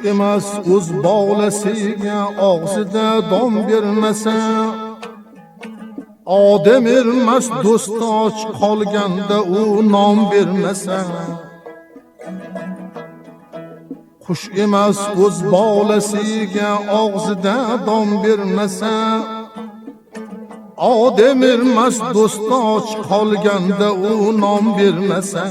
emas o'z bolasiga og'zida dom bermasa, odam emas do'st och qolganda u nom bermasa, qush emas o'z bolasiga og'zida dom bermasa, odam emas do'st och qolganda u nom bermasa,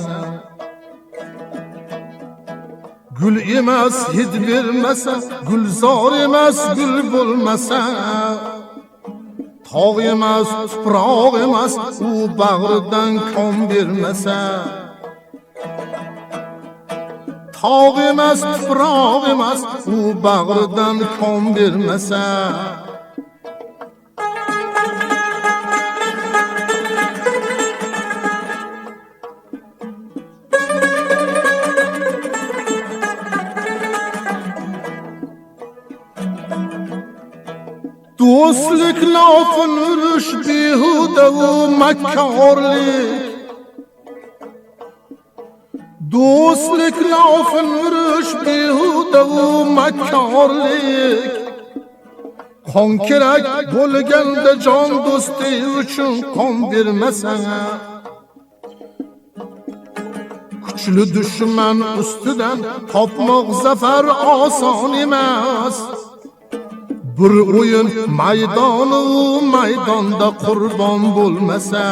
gul emas hid bermasa, gulzor emas gul bo'lmasa, tog' emas tuproq emas u bag'ridan kon bermasa, tog' emas tuproq emas u bag'ridan kon bermasa, do'stlik lofin urush behuda u makkorlik, do'stlik lofin urush behuda u makkorlik, qon kerak bo'lganda jon do'sti uchun qon bermasa, kuchli dushman ustidan topmoq zafar oson emas, bir o'yin maydoni u maydonda qurbon bo'lmasa,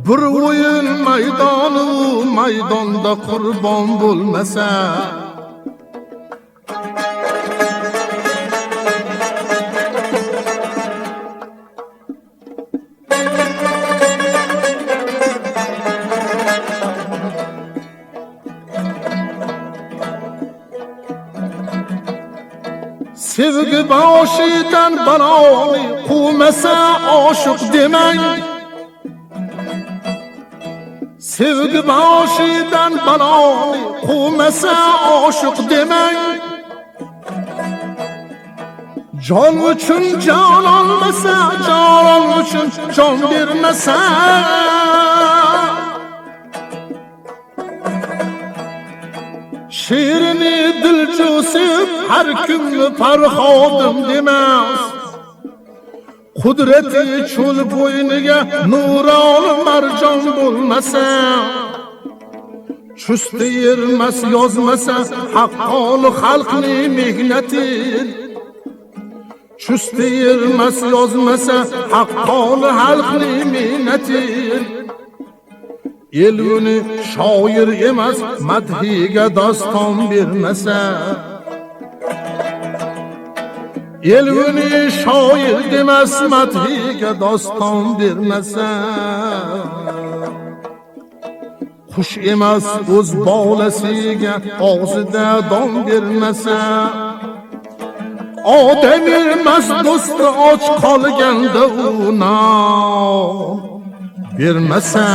bir o'yin maydoni u maydonda qurbon bo'lmasa, sevgi boshidan baloni quvmasa oshiq demang, sevgi boshidan baloni quvmasa oshiq demang, jon uchun jon olmasa, jon uchun jon bermasa, she'rini dil cho'sib har kimni farhodim demas, qudrati cho'l bo'yniga nuroni marjon bo'lmasa, chusti yermas yozmasa haqqoni xalqning mehnati, chusti yermas yozmasa haqqoni xalqning mehnati, el uni shoir emas madhiga doston bermasa, el uni shoir emas madhiga doston bermasa, qush emas o'z bolasiga og'zida dom bermasa, odam emas do'sti och qolganda u nom bermasa.